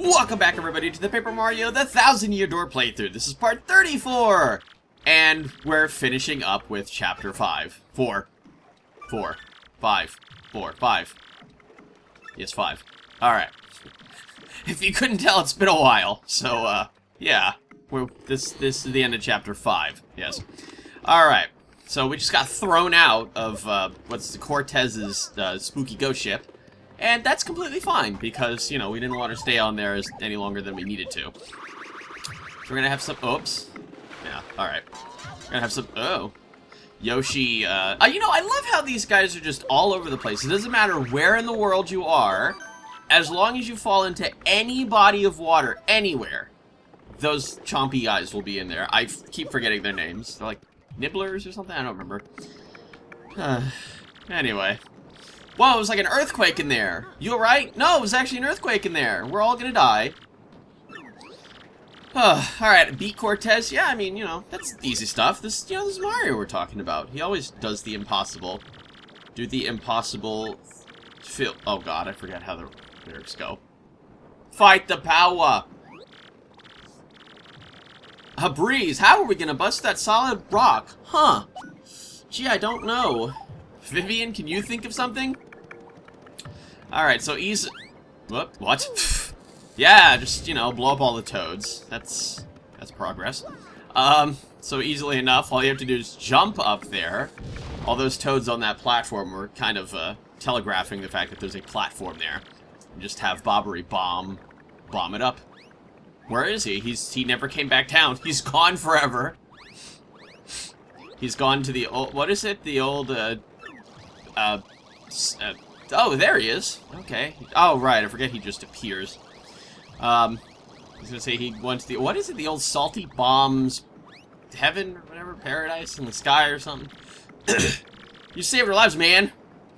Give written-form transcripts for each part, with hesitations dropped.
Welcome back, everybody, to the Paper Mario the 1000-Year Door playthrough. This is part 34, and we're finishing up with Chapter 5. 4. Yes, 5. Alright. If you couldn't tell, it's been a while, so, yeah. This is the end of Chapter 5, yes. Alright, so we just got thrown out of, what's the Cortez's, spooky ghost ship. And that's completely fine, because, you know, we didn't want to stay on there any longer than we needed to. So we're gonna have some... Oops. Yeah, alright. We're gonna have some... Oh. Yoshi, you know, I love how these guys are just all over the place. It doesn't matter where in the world you are, as long as you fall into any body of water, anywhere, those chompy guys will be in there. I keep forgetting their names. They're like nibblers or something? I don't remember. Anyway. Whoa, it was like an earthquake in there. You alright? No, it was actually an earthquake in there. We're all gonna die. Alright, beat Cortez. Yeah, I mean, you know, that's easy stuff. This is Mario we're talking about. He always does the impossible. Do the impossible... Oh god, I forgot how the lyrics go. Fight the power! A breeze. How are we gonna bust that solid rock? Huh. Gee, I don't know. Vivian, can you think of something? Alright, so what? Yeah, just, you know, blow up all the toads. That's progress. So easily enough, all you have to do is jump up there. All those toads on that platform were kind of, telegraphing the fact that there's a platform there. And just have Bobbery bomb it up. Where is he? He never came back down. He's gone forever. He's gone to the old, what is it? The old, oh, there he is. Okay. Oh, right. I forget he just appears. I was gonna say he went to the... What is it? The old Salty Bombs heaven or whatever? Paradise in the sky or something? You saved our lives, man.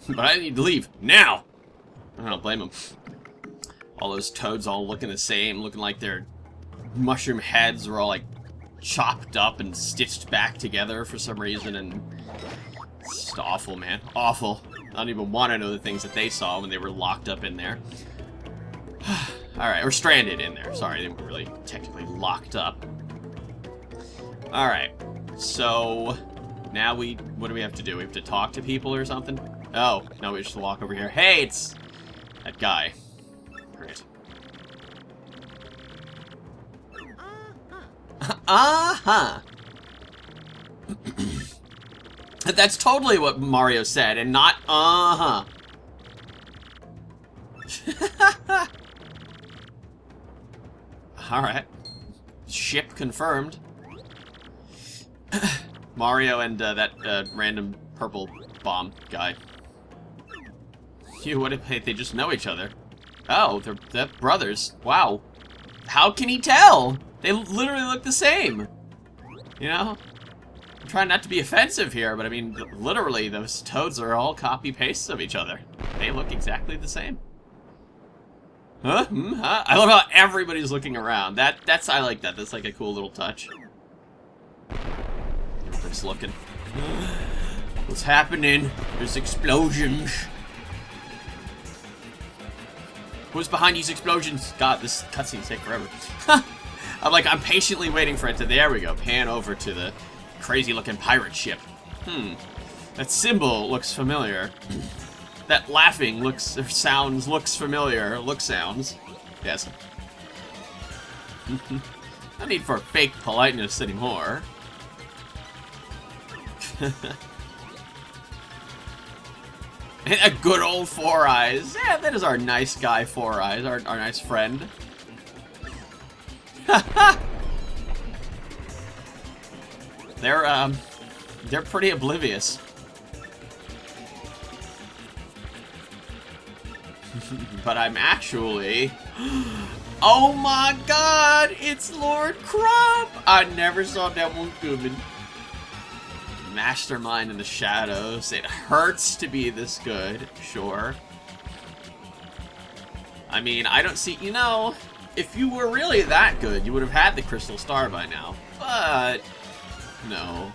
But I need to leave. Now! I don't blame him. All those toads all looking the same. Looking like their mushroom heads were all, like, chopped up and stitched back together for some reason. And it's just awful, man. Awful. I don't even want to know the things that they saw when they were locked up in there. Alright, or stranded in there. Sorry, they weren't really technically locked up. Alright, so now what do we have to do? We have to talk to people or something? Oh, no, we just walk over here. Hey, it's that guy. Great. Uh-huh. That's totally what Mario said, and not uh-huh. Alright. Ship confirmed. Mario and that random purple bomb guy. What if they just know each other? Oh, they're brothers. Wow. How can he tell? They literally look the same. You know? I'm trying not to be offensive here, but I mean, literally, those toads are all copy-pastes of each other. They look exactly the same. Huh? Huh? I love how everybody's looking around. I like that. That's like a cool little touch. Everybody's looking. What's happening? There's explosions. Who's behind these explosions? God, this cutscene's take forever. I'm patiently waiting for it to... There we go. Pan over to the crazy-looking pirate ship. That symbol looks familiar. That laughing sounds looks familiar. Sounds. Yes. No need for fake politeness anymore. A good old Four Eyes. Yeah, that is our nice guy, Four Eyes. Our nice friend. They're pretty oblivious. But I'm actually... Oh my god! It's Lord Crumb! I never saw that one coming. Mastermind in the shadows. It hurts to be this good, sure. I mean, I don't see... You know, if you were really that good, you would have had the Crystal Star by now. But... no.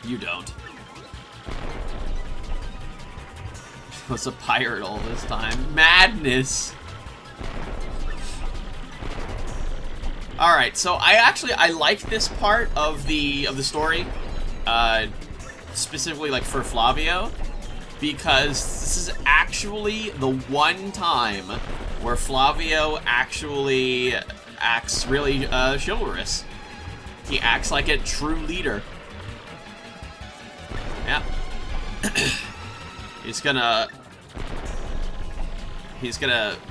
You don't. Was a pirate all this time. Madness! Alright, so I like this part of the story. Specifically like for Flavio. Because this is actually the one time where Flavio actually acts really chivalrous. He acts like a true leader. Yeah. He's gonna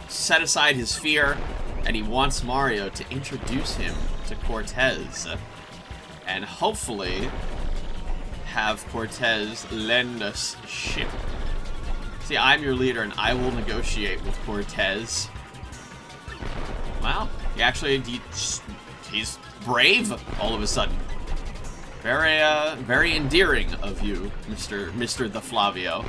set aside his fear, and he wants Mario to introduce him to Cortez. And hopefully have Cortez lend us ship. See, I'm your leader, and I will negotiate with Cortez. Well, he's brave all of a sudden. Very endearing of you, Mr. the Flavio.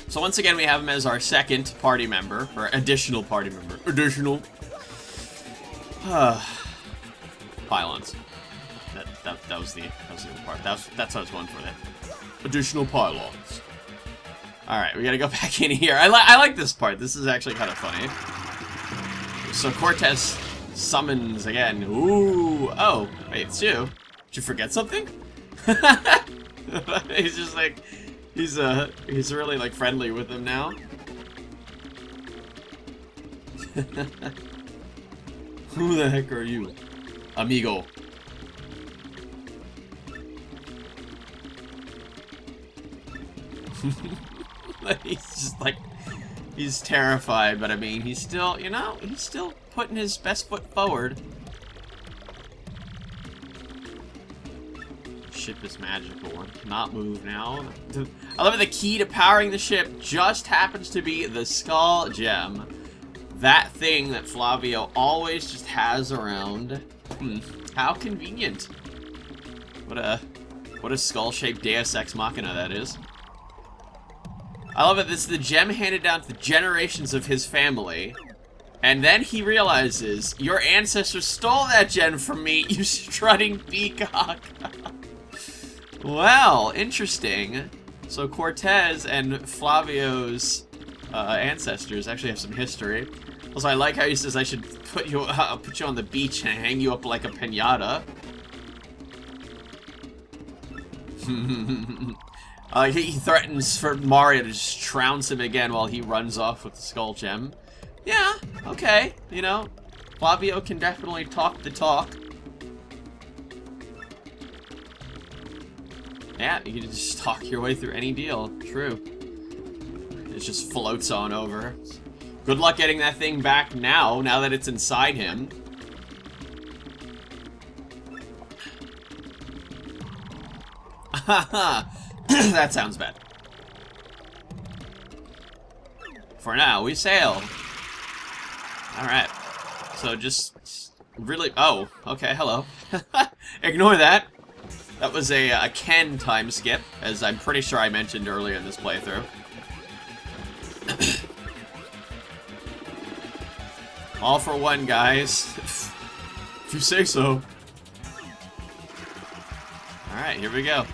So once again, we have him as our second party member, or additional party member. Additional. Pylons. That was the other part. That's what I was going for there. Additional pylons. Alright, we gotta go back in here. I like this part. This is actually kind of funny. So Cortez summons again. Ooh. Oh, wait, it's you. Did you forget something? He's just like, he's really like friendly with him now. Who the heck are you? Amigo. He's just like, he's terrified, but I mean, he's still, you know, he's still putting his best foot forward. Ship is magical. One cannot move now. I love it. The key to powering the ship just happens to be the skull gem. That thing that Flavio always just has around. How convenient. What a skull-shaped Deus Ex Machina that is. I love it. This is the gem handed down to the generations of his family. And then he realizes, your ancestors stole that gem from me, you strutting peacock. Well, interesting. So Cortez and Flavio's ancestors actually have some history. Also, I like how he says I should put you on the beach and hang you up like a piñata. He threatens for Mario to just trounce him again while he runs off with the skull gem. Yeah, okay, you know, Flavio can definitely talk the talk. Yeah, you can just talk your way through any deal. True. It just floats on over. Good luck getting that thing back now that it's inside him. Haha. That sounds bad. For now, we sail. Alright. So just really... Oh, okay, hello. Ignore that. That was a Ken time skip, as I'm pretty sure I mentioned earlier in this playthrough. All for one, guys. If you say so. Alright, here we go.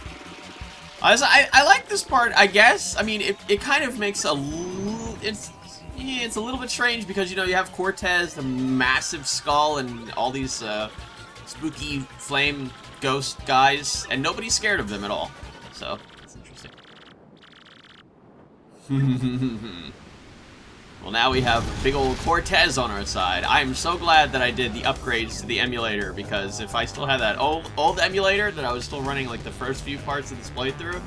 I like this part, I guess. I mean, it kind of makes a little... It's a little bit strange because, you know, you have Cortez, the massive skull, and all these spooky flame ghost guys, and nobody's scared of them at all. So, that's interesting. Well, now we have big old Cortez on our side. I'm so glad that I did the upgrades to the emulator, because if I still had that old emulator that I was still running like the first few parts of this playthrough,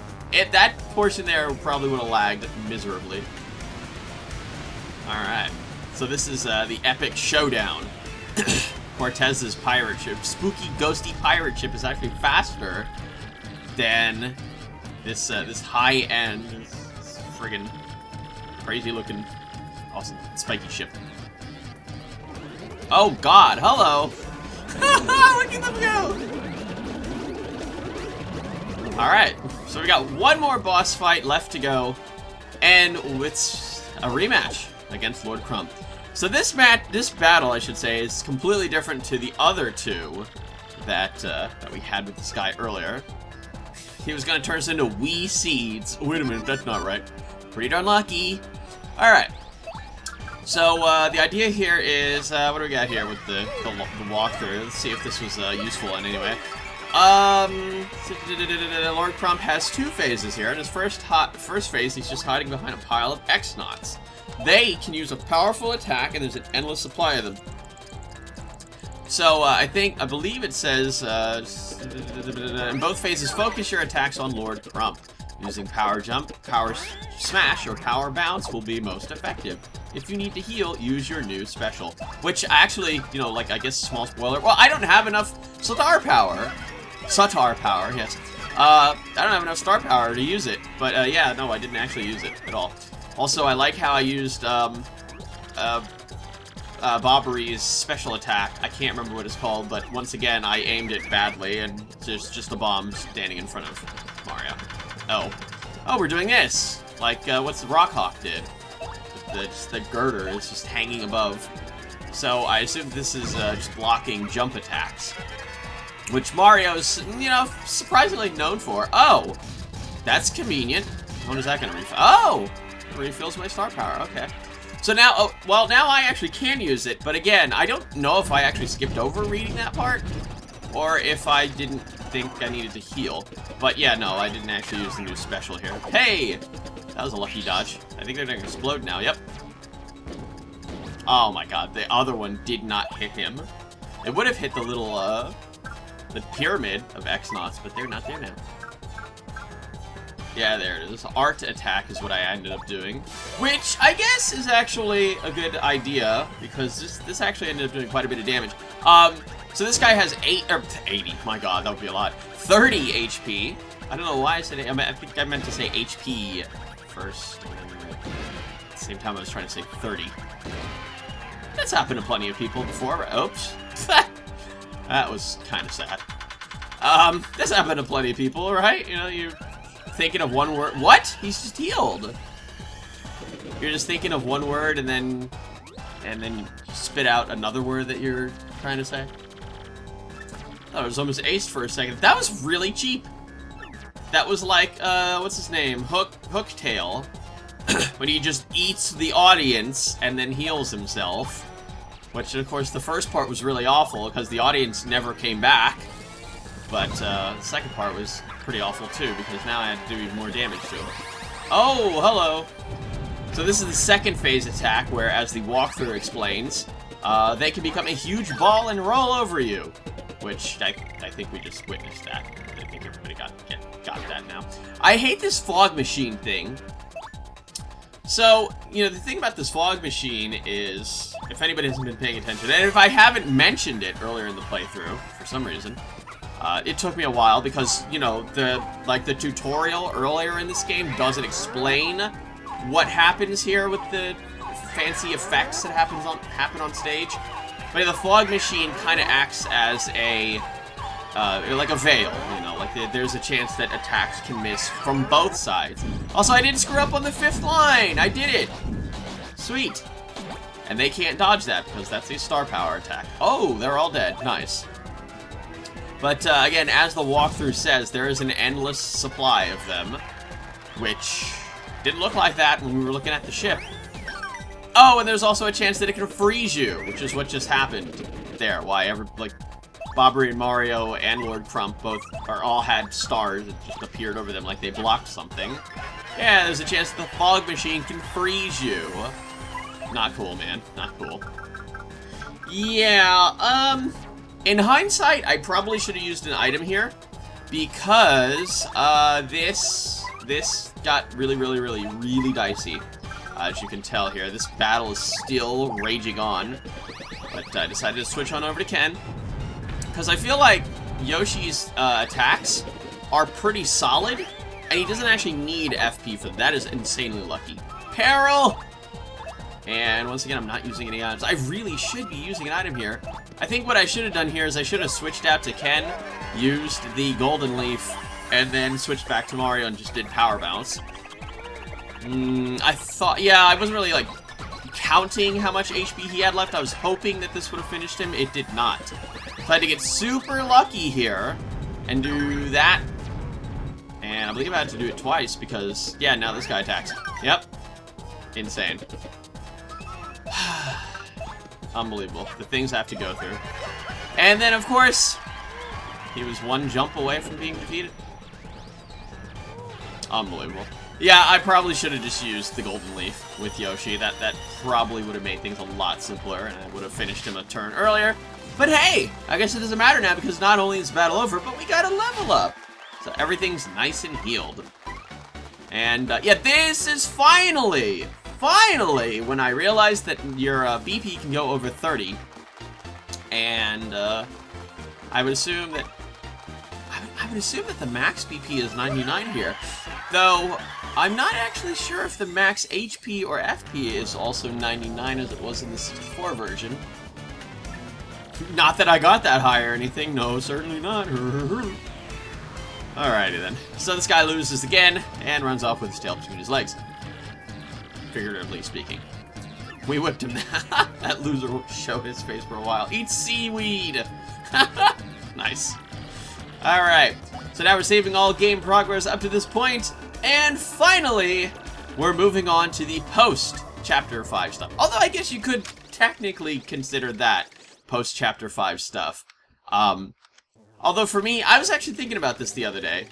that portion there probably would have lagged miserably. Alright, so this is the epic showdown. Cortez's pirate ship, spooky, ghosty pirate ship, is actually faster than this high-end, friggin' crazy-looking, awesome spiky ship. Oh God! Hello! Look at them go! All right, so we got one more boss fight left to go, and it's a rematch against Lord Crump. So this battle, I should say, is completely different to the other two that we had with this guy earlier. He was gonna turn us into wee seeds. Wait a minute, that's not right. Pretty darn lucky. All right. So, the idea here is, what do we got here with the walkthrough? Let's see if this was useful in any way. Lord Crump has 2 phases here. In his first phase, he's just hiding behind a pile of X-Nauts. They can use a powerful attack, and there's an endless supply of them. So, I believe it says, in both phases, focus your attacks on Lord Crump. Using Power Jump, Power Smash, or Power Bounce will be most effective. If you need to heal, use your new special. Which, actually, you know, like, I guess, small spoiler. Well, I don't have enough Satar power, yes. I don't have enough star power to use it. But, yeah, no, I didn't actually use it at all. Also, I like how I used, Bobbery's special attack. I can't remember what it's called, but once again, I aimed it badly, and there's just a bomb standing in front of Mario. Oh, we're doing this! Like, what's the Rockhawk did. The girder is just hanging above. So, I assume this is, just blocking jump attacks. Which Mario's, you know, surprisingly known for. Oh! That's convenient. When is that gonna refill? Oh! It refills my star power, okay. So now, well, now I actually can use it, but again, I don't know if I actually skipped over reading that part, or if I didn't think I needed to heal. But yeah, no, I didn't actually use the new special here. Hey! That was a lucky dodge. I think they're gonna explode now, yep. Oh my god, the other one did not hit him. It would have hit the little, the pyramid of X-Nauts, but they're not there now. Yeah, there it is. Art attack is what I ended up doing. Which, I guess, is actually a good idea, because this actually ended up doing quite a bit of damage. So this guy has 80, my god, that would be a lot. 30 HP. I don't know why I said it. I think I meant to say HP first. At the same time, I was trying to say 30. That's happened to plenty of people before. Oops. That was kind of sad. This happened to plenty of people, right? You know, you're thinking of one word. What? He's just healed. You're just thinking of one word and then you spit out another word that you're trying to say. Oh, it was almost aced for a second. That was really cheap. That was like, what's his name? Hooktail. When he just eats the audience and then heals himself. Which, of course, the first part was really awful because the audience never came back. But the second part was pretty awful too because now I had to do even more damage to him. Oh, hello. So this is the second phase attack where, as the walkthrough explains, they can become a huge ball and roll over you. Which, I think we just witnessed that. I think everybody got that now. I hate this fog machine thing. So, you know, the thing about this fog machine is, if anybody hasn't been paying attention, and if I haven't mentioned it earlier in the playthrough, for some reason, it took me a while because, you know, the tutorial earlier in this game doesn't explain what happens here with the fancy effects that happen on stage. But the fog machine kind of acts as a, like a veil, you know, like there's a chance that attacks can miss from both sides. Also, I didn't screw up on the 5th line! I did it! Sweet. And they can't dodge that because that's a star power attack. Oh, they're all dead. Nice. But, again, as the walkthrough says, there is an endless supply of them, which didn't look like that when we were looking at the ship. Oh, and there's also a chance that it can freeze you, which is what just happened there. Why, Bobbery and Mario and Lord Crump all had stars that just appeared over them like they blocked something. Yeah, there's a chance that the fog machine can freeze you. Not cool, man. Not cool. Yeah, in hindsight, I probably should have used an item here, because, this got really dicey. As you can tell here, this battle is still raging on, but I decided to switch on over to Ken, because I feel like Yoshi's attacks are pretty solid, and he doesn't actually need FP for them. That is insanely lucky. Peril! And once again, I'm not using any items. I really should be using an item here. I think what I should have done here is I should have switched out to Ken, used the Golden Leaf, and then switched back to Mario and just did Power Bounce. I thought, yeah, I wasn't really, like, counting how much HP he had left. I was hoping that this would have finished him. It did not. So I had to get super lucky here and do that. And I believe I had to do it twice because, yeah, now this guy attacks. Yep. Insane. Unbelievable. The things I have to go through. And then, of course, he was one jump away from being defeated. Unbelievable. Yeah, I probably should have just used the Golden Leaf with Yoshi. That probably would have made things a lot simpler, and I would have finished him a turn earlier. But hey, I guess it doesn't matter now, because not only is the battle over, but we got a level up. So everything's nice and healed. And, yeah, this is finally when I realized that your BP can go over 30. And, I would assume that the max BP is 99 here. Though, I'm not actually sure if the max HP or FP is also 99 as it was in the 64 version. Not that I got that high or anything. No, certainly not. Alrighty then. So this guy loses again and runs off with his tail between his legs. Figuratively speaking. We whipped him. That loser won't show his face for a while. Eat seaweed! Nice. Alright. So now we're saving all game progress up to this point, and finally, we're moving on to the post-Chapter 5 stuff. Although I guess you could technically consider that post-Chapter 5 stuff. Although for me, I was actually thinking about this the other day.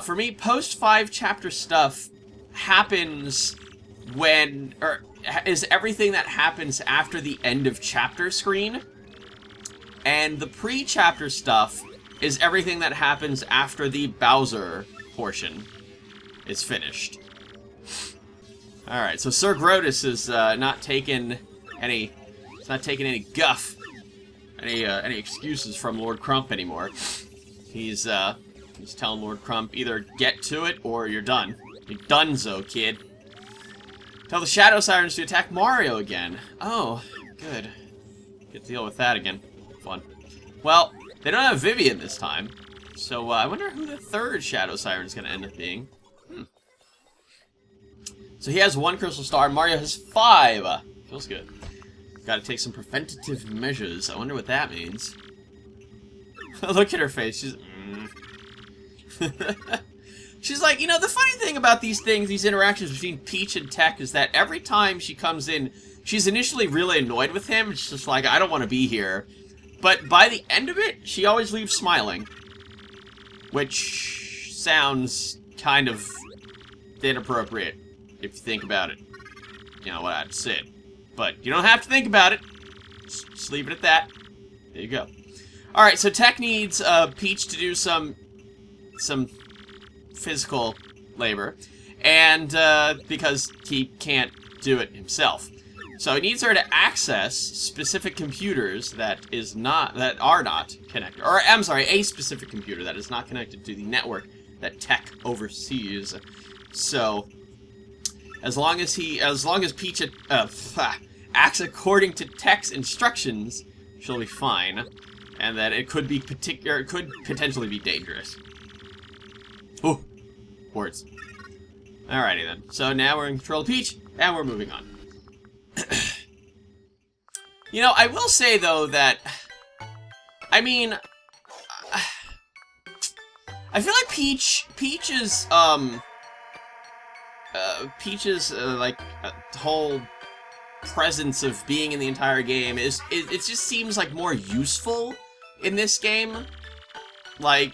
For me, post-5 chapter stuff happens when, or is everything that happens after the end of chapter screen. And the pre-chapter stuff is everything that happens after the Bowser portion is finished. Alright, so Sir Grotus is not taking any guff, any excuses from Lord Crump anymore. He's telling Lord Crump, either get to it or you're done. You're donezo, kid. Tell the Shadow Sirens to attack Mario again. Oh, good. Get to deal with that again. Fun. Well, they don't have Vivian this time, so I wonder who the third Shadow Siren is going to end up being. So he has 1 Crystal Star, Mario has 5. Feels good. Gotta take some preventative measures. I wonder what that means. Look at her face. She's... She's like, you know, the funny thing about these things, these interactions between Peach and Tech, is that every time she comes in, she's initially really annoyed with him. It's just like, I don't want to be here. But by the end of it, she always leaves smiling. Which sounds kind of inappropriate, if you think about it. You know what I said. But you don't have to think about it. Just leave it at that. There you go. Alright, so Tech needs Peach to do some physical labor. And because he can't do it himself. So he needs her to access specific computers that are not connected. Or, I'm sorry, a specific computer that is not connected to the network that Tech oversees. So, as long as Peach acts according to Tech's instructions, she'll be fine. And that it could potentially be dangerous. Ooh, words. Alrighty then. So now we're in control of Peach, and we're moving on. You know, I will say though that, I mean, I feel like Peach's like whole presence of being in the entire game it just seems like more useful in this game, like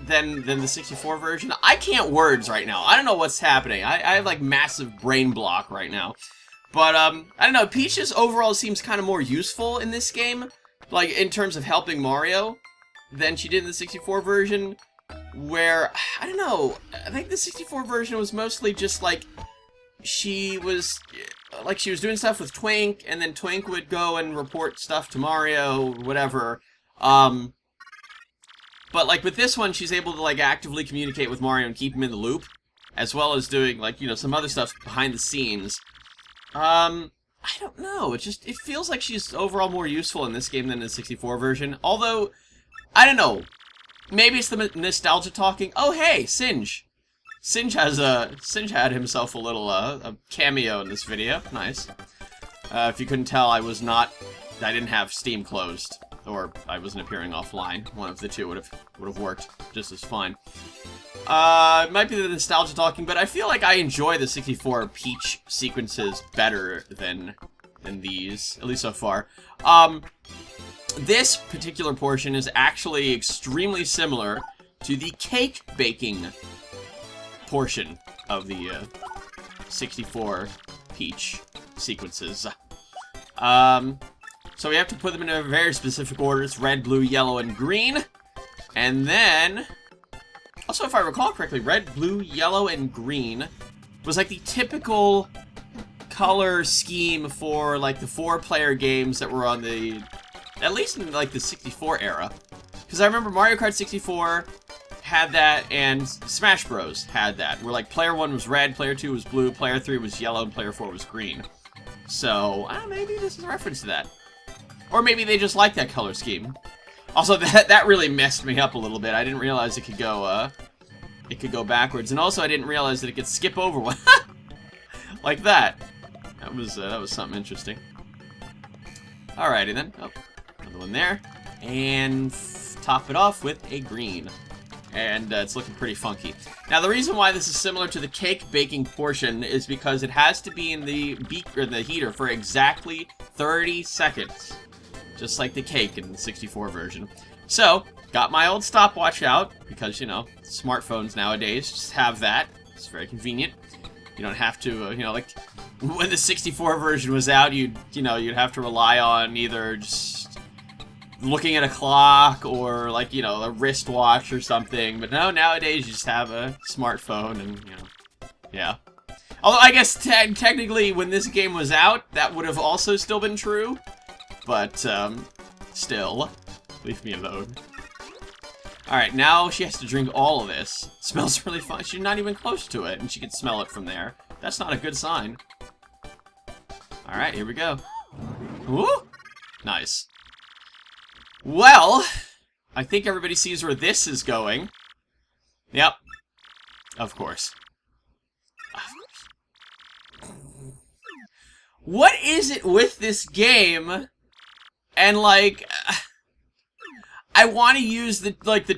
than the 64 version. I can't words right now. I don't know what's happening. I have like massive brain block right now. But, I don't know, Peach just overall seems kind of more useful in this game, like, in terms of helping Mario, than she did in the 64 version, where, I don't know, I think the 64 version was mostly just, like, she was doing stuff with Twink, and then Twink would go and report stuff to Mario, whatever, but, like, with this one, she's able to, like, actively communicate with Mario and keep him in the loop, as well as doing, like, you know, some other stuff behind the scenes. I don't know, it feels like she's overall more useful in this game than the 64 version, although, I don't know, maybe it's the nostalgia talking. Oh hey, Singe! Singe had himself a little, a cameo in this video, nice. If you couldn't tell, I didn't have Steam closed, or I wasn't appearing offline, one of the two would have worked just as fine. It might be the nostalgia talking, but I feel like I enjoy the 64 Peach sequences better than than these, at least so far. This particular portion is actually extremely similar to the cake baking portion of the 64 Peach sequences. So we have to put them in a very specific order. It's red, blue, yellow, and green. And then, also if I recall correctly, red, blue, yellow, and green was like the typical color scheme for like the 4-player games that were on the, at least in like the 64 era. Because I remember Mario Kart 64 had that, and Smash Bros had that, where like player 1 was red, player 2 was blue, player 3 was yellow, and player 4 was green. So, I don't know, maybe this is a reference to that. Or maybe they just like that color scheme. Also, that really messed me up a little bit. I didn't realize it could go backwards, and also I didn't realize that it could skip over one. Like that. That was something interesting. Alrighty then. Oh, another one there. And top it off with a green. And it's looking pretty funky. Now, the reason why this is similar to the cake baking portion is because it has to be in the heater for exactly 30 seconds. Just like the cake in the 64 version. So, got my old stopwatch out, because, you know, smartphones nowadays just have that. It's very convenient. You don't have to, you know, like, when the 64 version was out, you'd have to rely on either just looking at a clock or, like, you know, a wristwatch or something. But no, nowadays you just have a smartphone and, you know, yeah. Although, I guess technically when this game was out, that would have also still been true. But, still, leave me alone. Alright, now she has to drink all of this. It smells really fun. She's not even close to it, and she can smell it from there. That's not a good sign. Alright, here we go. Woo! Nice. Well, I think everybody sees where this is going. Yep. Of course. What is it with this game? And, like, I want to use the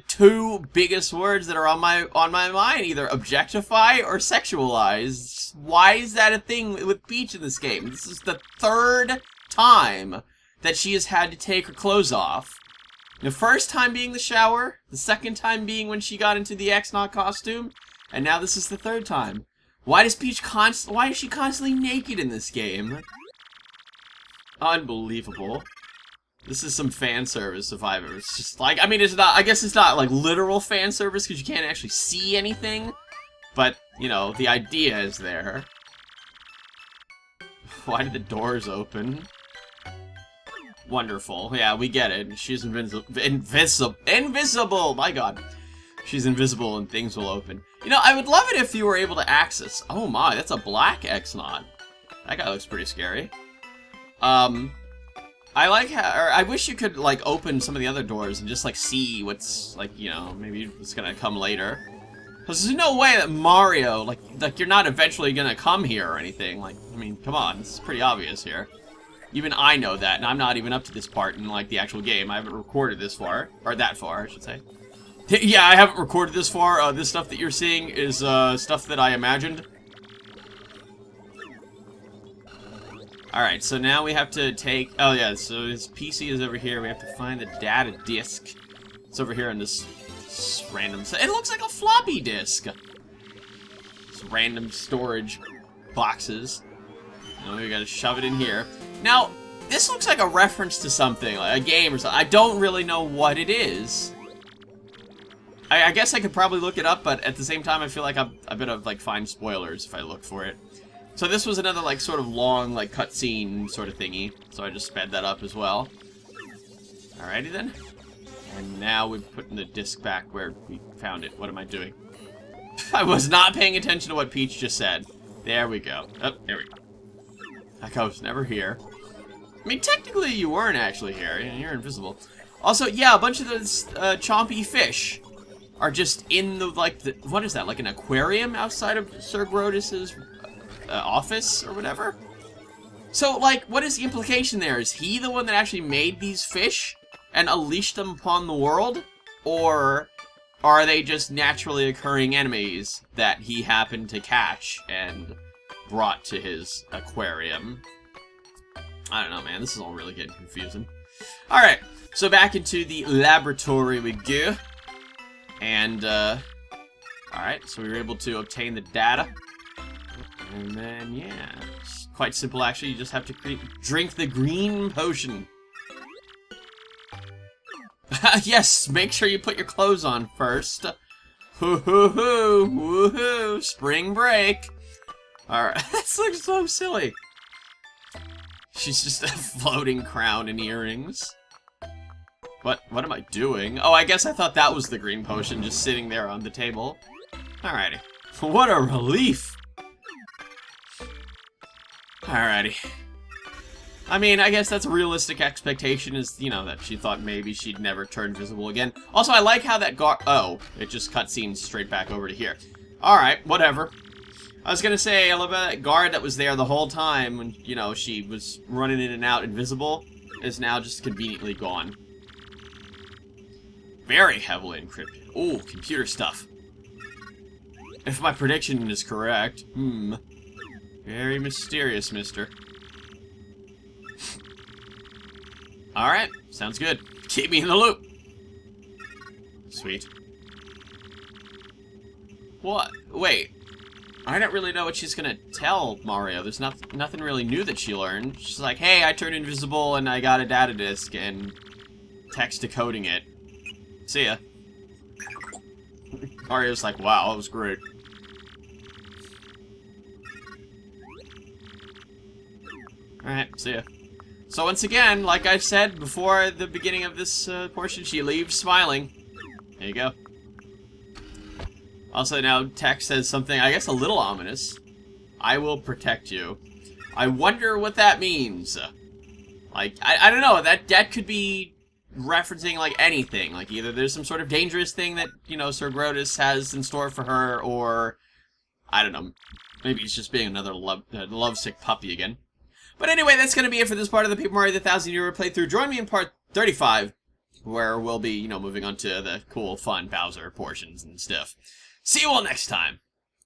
two biggest words that are on my mind, either objectify or sexualize. Why is that a thing with Peach in this game? This is the 3rd time that she has had to take her clothes off. The first time being the shower, the second time being when she got into the X-Naut costume, and now this is the 3rd time. Why does Peach why is she constantly naked in this game? Unbelievable. This is some fan service if I've ever. It's just like, I mean, it's not, I guess it's not like literal fan service because you can't actually see anything, but, you know, the idea is there. Why did the doors open? Wonderful. Yeah, we get it. She's invisible! My god. She's invisible and things will open. You know, I would love it if you were able to access. Oh my, that's a black X-Naut. That guy looks pretty scary. I like how, or I wish you could, like, open some of the other doors and just, like, see what's, like, you know, maybe it's gonna come later. Because there's no way that Mario, like, you're not eventually gonna come here or anything. Like, I mean, come on, this is pretty obvious here. Even I know that, and I'm not even up to this part in, like, the actual game. I haven't recorded this far, or that far, I should say. Yeah, I haven't recorded this far. This stuff that you're seeing is, stuff that I imagined. Alright, so now we have to take... Oh, yeah, so his PC is over here. We have to find the data disk. It's over here in this random... It looks like a floppy disk! This random storage boxes. Now we gotta shove it in here. Now, this looks like a reference to something, like a game or something. I don't really know what it is. I guess I could probably look it up, but at the same time, I feel like I'm a bit of, like, find spoilers if I look for it. So this was another, like, sort of long, like, cutscene sort of thingy. So I just sped that up as well. Alrighty then. And now we're putting the disc back where we found it. What am I doing? I was not paying attention to what Peach just said. There we go. Oh, there we go. Like I was never here. I mean, technically you weren't actually here. You're invisible. Also, yeah, a bunch of those chompy fish are just in the, like, what is that? Like an aquarium outside of Sir Grodus's office or whatever? So, like, what is the implication there? Is he the one that actually made these fish and unleashed them upon the world? Or are they just naturally occurring enemies that he happened to catch and brought to his aquarium? I don't know, man. This is all really getting confusing. Alright, so back into the laboratory we go. And, alright, so we were able to obtain the data. And then, yeah, it's quite simple, actually. You just have to drink the green potion. Yes, make sure you put your clothes on first. Hoo-hoo-hoo, woohoo, spring break. Alright, this looks so silly. She's just a floating crown and earrings. What am I doing? Oh, I guess I thought that was the green potion just sitting there on the table. Alrighty. What a relief! Alrighty. I mean, I guess that's a realistic expectation is, you know, that she thought maybe she'd never turn visible again. Also, I like how that oh, it just cutscenes straight back over to here. Alright, whatever. I was gonna say, I love that guard that was there the whole time when, you know, she was running in and out invisible is now just conveniently gone. Very heavily encrypted. Ooh, computer stuff. If my prediction is correct. Very mysterious, mister. Alright, sounds good. Keep me in the loop. Sweet. What? Wait. I don't really know what she's gonna tell Mario. There's nothing really new that she learned. She's like, hey, I turned invisible and I got a data disk and text decoding it. See ya. Mario's like, wow, that was great. Alright, see ya. So once again, like I said before the beginning of this portion, she leaves smiling. There you go. Also now text says something, I guess a little ominous. I will protect you. I wonder what that means. Like, I don't know, that could be referencing like anything. Like either there's some sort of dangerous thing that, you know, Sir Grodus has in store for her, or I don't know, maybe he's just being another lovesick puppy again. But anyway, that's going to be it for this part of the Paper Mario the 1000-Year playthrough. Join me in part 35, where we'll be, you know, moving on to the cool, fun Bowser portions and stuff. See you all next time!